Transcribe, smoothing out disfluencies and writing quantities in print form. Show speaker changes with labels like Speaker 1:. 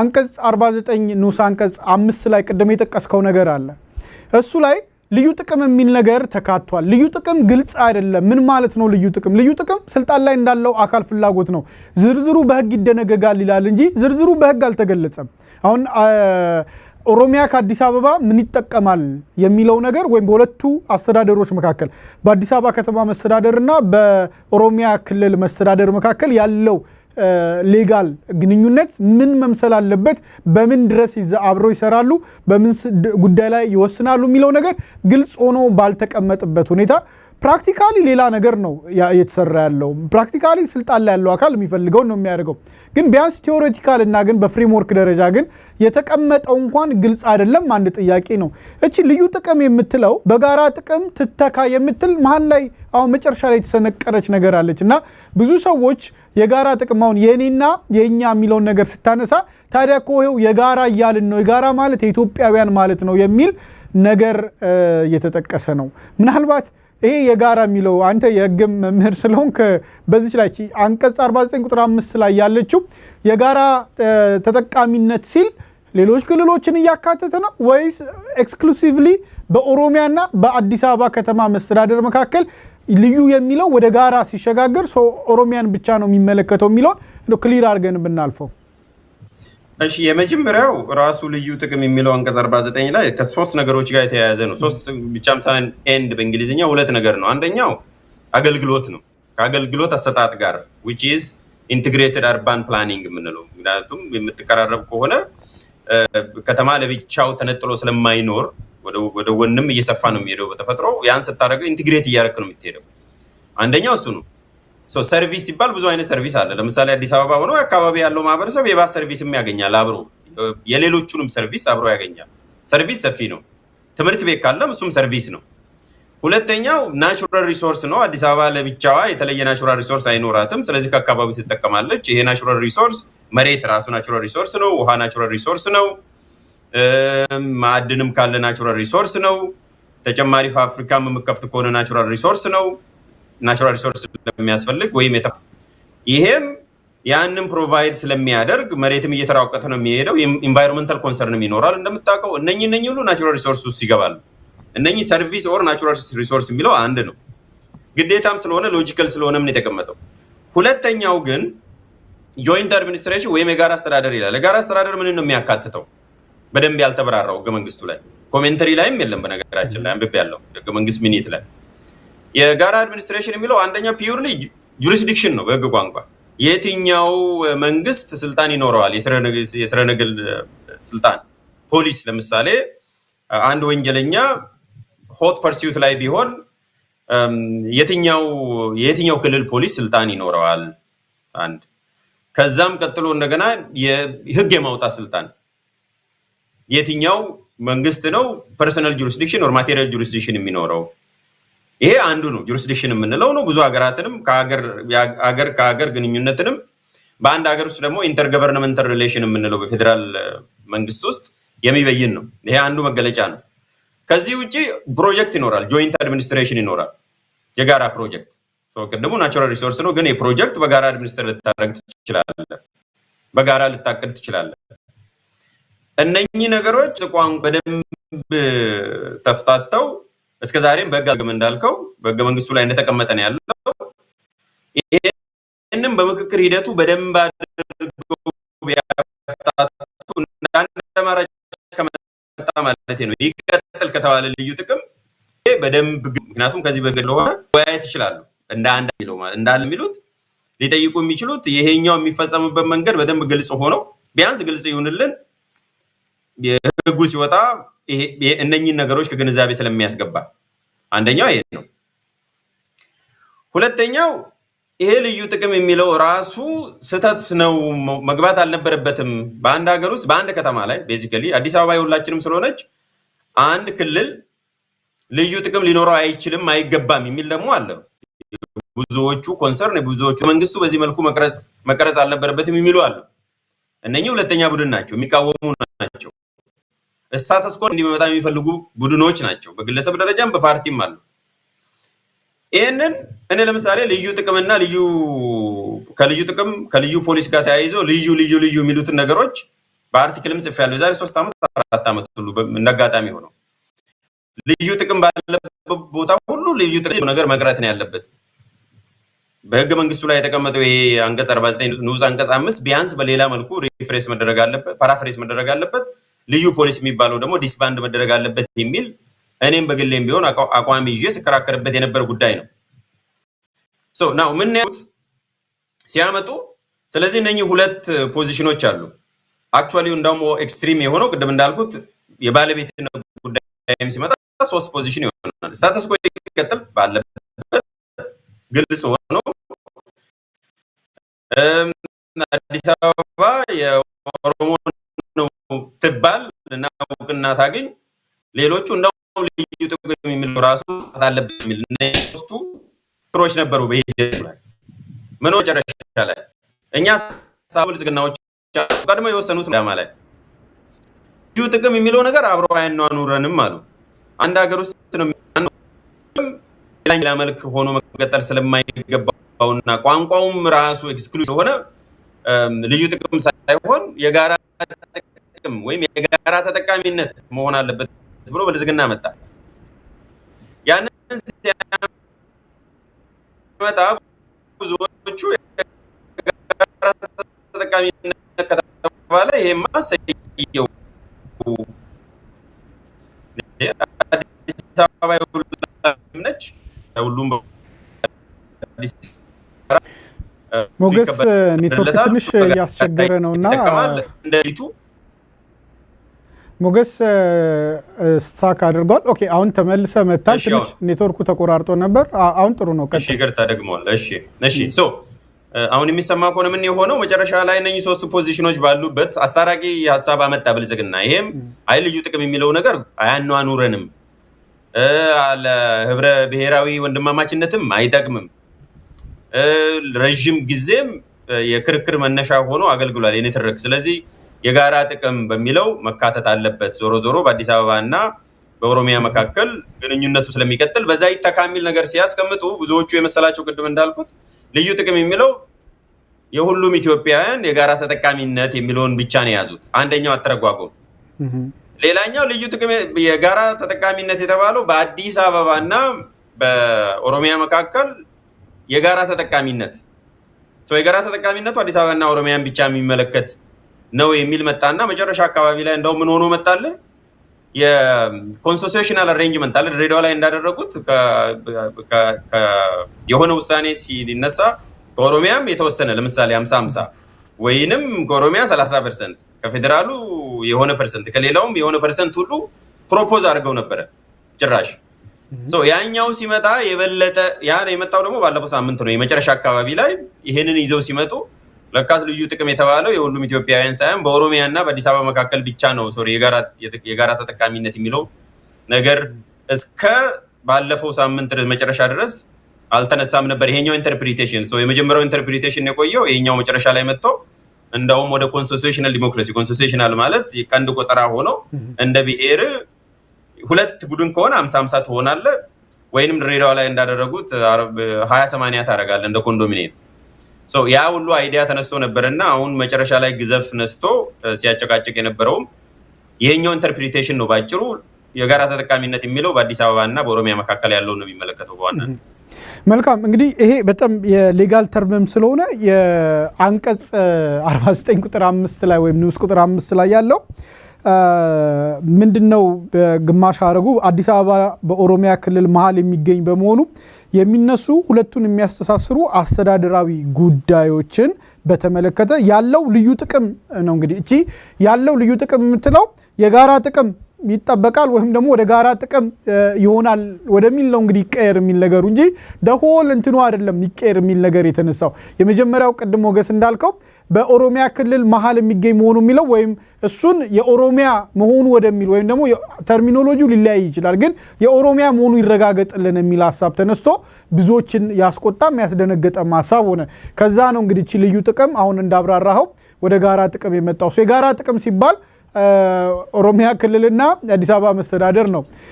Speaker 1: አንቀጽ 49 ንዑስ አንቀጽ 5 ላይ ቀደም የጠቀስከው ነገር አለ እሱ ላይ ልዩ ጥቅም የሚል ነገር ተካቷል ልዩ ጥቅም ግልጽ አይደለም ምን ማለት ነው ልዩ ጥቅም ስልጣን ላይ እንዳለው አካል ፍላጎት ነው ዝርዝሩ በህግ ይደነገጋል ይላል እንጂ ዝርዝሩ በህግ አልተገለጸም አሁን ኦሮሚያ ከአዲስ አበባ ምን ይጠቀማል የሚለው ነገር ወይም በሁለቱ አስተዳደሮች መካከል በአዲስ አበባ ከተማ መስተዳደርና በኦሮሚያ ክልል መስተዳደር መካከል ያለው ሌጋል ግንኙነት ምን መምሰል አለበት በምን ድረስ አብረው ይሰራሉ በምን ጉዳይ ላይ ይወስናሉ የሚለው ነገር ግልጽ ሆኖ ባልተቀመጠበት ሁኔታ ፕራክቲካሊ ሌላ ነገር ነው የተሰራ ያለው ፕራክቲካሊ ስልጣን ላይ ያለው አካል የሚፈልገው ነው የሚያደርገው ግን ቢያንስ ቲዮሬቲካል እና ግን በፍሬምወርክ ደረጃ ግን የተቀመጠው እንኳን ግልጽ አይደለም አንድ ጥያቄ ነው እቺ ልዩ ጥቅም የምትለው በጋራ ጥቅም ትተካ የምትል መሃል ላይ አሁን መጨረሻ ላይ የተሰነቀረች ነገር አለችና ብዙ ሰዎች የጋራ ጥቅማውን የኔና የኛ የሚለው ነገር ስታነሳ ታዲያ ኮው የጋራ ይያልን ነው የጋራ ማለት የኢትዮጵያውያን ማለት ነው የሚል ነገር እየተጠቀሰ ነው ምናልባት ይሄ የጋራ የሚለው አንተ የህግ መምህር ስለሆንክ በዚህ ላይ አንቀጽ 49 ቁጥር 5 ላይ ያለችው የጋራ ተጠቃሚነት ሲል ሌሎች ክልሎችን ያካተተ ነው ወይስ ኤክስክሉሲቭሊ በኦሮሚያና በአዲስ አበባ ከተማ መስተዳደር መካከል ልዩ የሚለው ወደ ጋራ ሲሸጋገር ኦሮሚያን ብቻ ነው የሚመለከተው የሚለው ነው ክሊር አድርገን ብናልፈው
Speaker 2: እሺ የመጀመሪያው ራሱ ልዩ ጥቅም የሚለው አንቀጽ 49 ላይ ከሶስት ነገሮች ጋር የተያያዘ ነው ሶስት ብቻም ሳይሆን ኤንድ በእንግሊዝኛ ሁለት ነገር ነው አንደኛው አገልግሎት ነው ከአገልግሎት አሰጣጥ ጋር which is integrated urban planning የምንለው ምክንያቱም የምትቀራረብ ከሆነ ከተማ ለብቻው ተነጥሎ ስለማይኖር ወደ ወንም እየሰፋ ነው የሚሄደው በተፈጥሮ ያን ስታደርገው ኢንቲግሬት እያደረክ ነው የምትሄደው አንደኛው እሱ ነው ሰርቪስ ሲባል ብዙ አይነት ሰርቪስ አለ ለምሳሌ አዲስ አበባ ሆኖ አካባቢ ያለው ማህበረሰብ የባስ ሰርቪስም ያገኛል አብሮ የሌሎቹንም ሰርቪስ አብሮ ያገኛል ሰርቪስ ሰፊ ነው ትምህርት ቤት ካለም እሱም ሰርቪስ ነው ሁለተኛው ናቹራል ሪሶርስ ነው አዲስ አበባ ለብቻዋ የተለየ ናቹራል ሪሶርስ አይኖራትም ስለዚህ ከአካባቢው ትጠቀማለች ይሄ ናቹራል ሪሶርስ መሬት ራሱ ናቹራል ሪሶርስ ነው ውሃ ናቹራል ሪሶርስ ነው ማዕድንም ካለ ናቹራል ሪሶርስ ነው ተጨማሪ ፋብሪካም መከፍት ከሆነ ናቹራል ሪሶርስ ነው ናቹራል ሪሶርስ ስለሚያስፈልግ ወይም ይሄም ያንን ፕሮቫይድ ስለሚያደርግ መሬትም እየተራቀቀ ነው የሚሄደው ኢንቫይሮንመንታል ኮንሰርን ይኖራል እንደምታውቀው እነኚህ ሁሉ ናቹራል ሪሶርስ ውስጥ ይገባሉ እነኚህ ሰርቪስ ኦር ናቹራል ሪሶርስ የሚለው አንድ ነው ግዴታም ስለሆነ ሎጂካል ስለሆነ ምን የተቀመጠው ሁለተኛው ግን ጆይንት አድሚኒስትሬሽን ወይም የጋራ አስተዳደር ይላል የጋራ አስተዳደር ምን ነው የሚያካትተው በደንብ ያልተበራራው ህገ መንግስቱ ላይ ኮሜንተሪ ላይም የለም በነገራችን ላይ አንብቤ ያለው ህገ መንግስት ሚኒት ላይ የጋራ አድሚኒስትሬሽን የሚለው አንደኛው ፒዩርሊ ጁሪስዲክሽን ነው በህግ ቋንቋ የትኛው መንግስት ስልጣን ይኖረዋል የስረ ንግል ስልጣን ፖሊስ ለምሳሌ አንድ ወንጀለኛ ሆት ፐርሲዩት ላይ ቢሆን የትኛው ክልል ፖሊስ ስልጣን ይኖረዋል አንድ ከዛም ቀጥሎ እንደገና የህግ የማውጣት ስልጣን የትኛው መንግስት ነው ፐርሰናል ጁሪስዲክሽን ኦር ማቴሪያል ጁሪስዲክሽን የሚኖረው ይሄ አንዱ ነው ጁሪስዲክሽን የምንለው ነው ብዙ ሀገራትንም ከሀገር ግንኙነትንም በአንድ ሀገር ውስጥ ደግሞ ኢንተርገቨርንመንታል ሪሌሽን የምንለው በፌደራል መንግስት ውስጥ የሚበይን ነው ይሄ አንዱ መገለጫ ነው ከዚህ ውጪ ፕሮጀክት ይኖራል ጆይንት አድሚኒስትሬሽን ይኖራል የጋራ ፕሮጀክት ቅድሙ ናቹራል ሪሶርስ ነው ግን የፕሮጀክት በጋራ አድሚኒስትሬት ልታደርግ ትችላለህ በጋራ ልታቅድ ትችላለህ እነኚህ ነገሮች ቋንቋ በደንብ ተፍታተው እስከዛሬም በህግ እንዳልከው በህገ መንግስቱ ላይ እንደተቀመጠ ነው ያለው ይሄንን በምክክር ሂደቱ በደንብ አድርገው ቢያፈታቱ እንዳንደማራጭ ከመጣ ማለት ነው ይቀጥል ከተባለ ልዩ ጥቅም በደንብ ምክንያቱም ከዚህ በፊት ለሆነ ወያየት ይችላሉ እንዳለ የሚሉት ሊጠይቁ የሚችሉት ይሄኛው የሚፈጸምበት መንገድ በደንብ ግልጽ ሆኖ ቢያንስ ግልጽ ይሁንልን የህጉ ሲወጣ እነኚህ ነገሮች ከግንዛቤ ስለሚያስገባ አንደኛው ይሄ ነው ሁለተኛው ይሄ ልዩ ጥቅም የሚለው ራሱ ስተት ነው መግባት አልነበረበትም በአንድ ሀገር ውስጥ በአንድ ከተማ ላይ ቤዚካሊ አዲስ አበባ የሁላችንም ስለሆነች አንድ ክልል ልዩ ጥቅም ሊኖረው አይችልም አይገባም የሚል ደግሞ አለ ብዙዎቹ ኮንሰርን ብዙዎቹ መንግስቱ በዚህ መልኩ መቀረጽ አልነበረበትም የሚሉ አሉ እነኚህ ሁለተኛ ቡድን ናቸው የሚቃወሙ ናቸው ስታተስ ኮ እንዲመጣ የሚፈልጉ ቡድኖች ናቸው በግለሰብ ደረጃም በፓርቲም አሉ ይሄንን እኔ ለምሳሌ ልዩ ጥቅምና ከልዩ ፖሊስ ጋር ተያይዞ ልዩ የሚሉትን ነገሮች በአርቲክልም ጽፌያለሁ የዛሬ 3 ዓመት 4 ዓመት ሁሉ እንደጋጣሚ ሆነው ልዩ ጥቅም ባለበት ቦታ ሁሉ ልዩ ጥቅም ነገር መቅረት ነው ያለበት። በህገ መንግስቱ ላይ የተቀመጠው ይሄ አንቀጽ 49 ንዑስ አንቀጽ 5 ቢያንስ በሌላ መልኩ ሪፍሬስ መደረግ አለበት፣ ፓራፍሬስ መደረግ አለበት። ልዩ ፖሊስ የሚባለው ደግሞ ዲስባንድ መደረግ አለበት የሚል እኔም በግሌም ቢሆን አቋም ይዤ ስከራከርበት የነበረ ጉዳይ ነው። ሶ ናው ምን ያሉት ሲያመጡ ስለዚህ እነኚህ ሁለት ፖዚሽኖች አሉ። አክቹአሊ እንደውም ኤክስትሪም የሆነው ቅድም እንዳልኩት የባለቤትነት ጉዳይም ሲመጣ 3 ፖዚሽን ይሆናል። ስታተስ ኮ ይቀጥል ባለበት ግልጽ ሆኖ አዲስ አበባ የኦሮሞ ነው ትባል እና እውቅና ታገኝ፣ ሌሎቹ እንደውም ልዩ ጥቅም የሚለው ራሱ አለበት የሚል ሶስቱ ክሮች ነበሩ። በሂደት ላይ ምን መጨረሻ ላይ እኛ ሳውል ዝግናዎች ቀድሞ የወሰኑት ዳማ ላይ ልዩ ጥቅም የሚለው ነገር አብሮ አያኗኑረንም አሉ። አንድ ሀገር ውስጥ ነው ሌላ መልክ ሆኖ መቀጠል ስለማይገባውና ቋንቋውም ራሱ ኤክስክሉሲቭ ሆነ ልዩ ጥቅም ሳይሆን የጋራ ጥቅም ወይም የጋራ ተጠቃሚነት መሆን አለበት ብሎ ብልጽግና መጣ። ያንን ሲያመጣ ብዙዎቹ የጋራ ተጠቃሚነት ከተባለ ይሄማ ሰየው አዲስ አበባ ነች ሁሉም
Speaker 1: ሞገስ ኔትወርክ ትንሽ እያስቸገረ ነውና
Speaker 2: እንደሊቱ
Speaker 1: ሞገስ ስታክ አድርጓል። ኦኬ አሁን ተመልሰ መጣል። ትንሽ ኔትወርኩ ተቆራርጦ ነበር። አሁን ጥሩ ነው።
Speaker 2: እሺ ይቅርታ ደግመዋል። እሺ ሶ አሁን የሚሰማ ከሆነ ምን የሆነው መጨረሻ ላይ እነኚህ 3 ፖዚሽኖች ባሉበት አስታራቂ ሀሳብ አመጣ ብልጽግና። ይሄም አይ ልዩ ጥቅም የሚለው ነገር አያኗኑረንም፣ ለህብረ ብሔራዊ ወንድማማችነትም አይጠቅምም፣ ረዥም ጊዜም የክርክር መነሻ ሆኖ አገልግሏል የንትርክ። ስለዚህ የጋራ ጥቅም በሚለው መካተት አለበት። ዞሮ ዞሮ በአዲስ አበባ እና በኦሮሚያ መካከል ግንኙነቱ ስለሚቀጥል በዛ ይተካ የሚል ነገር ሲያስቀምጡ ብዙዎቹ የመሰላቸው ቅድም እንዳልኩት ልዩ ጥቅም የሚለው የሁሉም ኢትዮጵያውያን የጋራ ተጠቃሚነት የሚለውን ብቻ ነው የያዙት። አንደኛው አተረጓጎም። ሌላኛው ልዩ ጥቅም የጋራ ተጠቃሚነት የተባለው በአዲስ አበባ እና በኦሮሚያ መካከል የጋራ ተጠቃሚነት የጋራ ተጠቃሚነቱ አዲስ አበባ እና ኦሮሚያን ብቻ የሚመለከት ነው የሚል መጣና መጨረሻ አካባቢ ላይ እንደው ምን ሆኖ መጣለ የኮንሶሲሽናል አሬንጅመንት አለ ድሬዳዋ ላይ እንዳደረጉት የሆነ ውሳኔ ሲነሳ ከኦሮሚያም የተወሰነ ለምሳሌ 50-50 ወይንም ከኦሮሚያ 30% ከፌደራሉ የሆነ ፐርሰንት ከሌላውም የሆነ ፐርሰንት ሁሉ ፕሮፖዝ አድርገው ነበረ ጭራሽ። ያኛው ሲመጣ የበለጠ ያ የመጣው ደግሞ ባለፈው ሳምንት ነው የመጨረሻ አካባቢ ላይ ይሄንን ይዘው ሲመጡ ለካስ ልዩ ጥቅም የተባለው የሁሉም ኢትዮጵያውያን ሳይሆን በኦሮሚያ እና በአዲስ አበባ መካከል ብቻ ነው የጋራ ተጠቃሚነት የሚለው ነገር እስከ ባለፈው ሳምንት መጨረሻ ድረስ አልተነሳም ነበር። ይሄኛው ኢንተርፕሪቴሽን የመጀመሪያው ኢንተርፕሪቴሽን የቆየው ይሄኛው መጨረሻ ላይ መጥቶ እንደውም ወደ ኮንሶሲሽናል ዲሞክራሲ ኮንሶሲሽናል ማለት ቀንድ ቆጠራ ሆኖ እንደ ብሔር ሁለት ቡድን ከሆነ 50-50 ትሆናለህ ወይንም ድሬዳዋ ላይ እንዳደረጉት 20-80 ታደርጋለህ እንደ ኮንዶሚኒየም። ያ ሁሉ አይዲያ ተነስቶ ነበርና አሁን መጨረሻ ላይ ግዘፍ ነስቶ ሲያጨቃጭቅ የነበረውም ይሄኛው ኢንተርፕሪቴሽን ነው። ባጭሩ የጋራ ተጠቃሚነት የሚለው በአዲስ አበባ እና በኦሮሚያ መካከል ያለው ነው የሚመለከተው በዋናነት።
Speaker 1: መልካም እንግዲህ ይሄ በጣም የሌጋል ተርምም ስለሆነ የአንቀጽ 49 ቁጥር 5 ላይ ወይም ንዑስ ቁጥር 5 ላይ ያለው ምንድነው? በግማሽ አረጉ አዲስ አበባ በኦሮሚያ ክልል መሃል የሚገኝ በመሆኑ የሚነሱ ሁለቱን የሚያስተሳስሩ አስተዳደራዊ ጉዳዮችን በተመለከተ ያለው ልዩ ጥቅም ነው። እንግዲህ እቺ ያለው ልዩ ጥቅም የምትለው የጋራ ጥቅም ይጠበቃል ወይም ደግሞ ወደ ጋራ ጥቅም ይሆናል ወደሚል ነው እንግዲህ ይቀየር የሚል ነገሩ እንጂ ደሆል እንትኑ አይደለም ይቀየር የሚል ነገር የተነሳው። የመጀመሪያው ቅድም ሞገስ እንዳልከው በኦሮሚያ ክልል መሃል የሚገኝ መሆኑ የሚለው ወይም እሱን የኦሮሚያ መሆኑ ወደሚል ወይም ደግሞ ተርሚኖሎጂው ሊለያይ ይችላል፣ ግን የኦሮሚያ መሆኑ ይረጋገጥልን የሚል ሀሳብ ተነስቶ ብዙዎችን ያስቆጣም ያስደነገጠም ሀሳብ ሆነ። ከዛ ነው እንግዲህ እቺ ልዩ ጥቅም አሁን እንዳብራራኸው ወደ ጋራ ጥቅም የመጣው። የጋራ ጥቅም ሲባል ኦሮሚያ ክልልና አዲስ አበባ መስተዳደር ነው።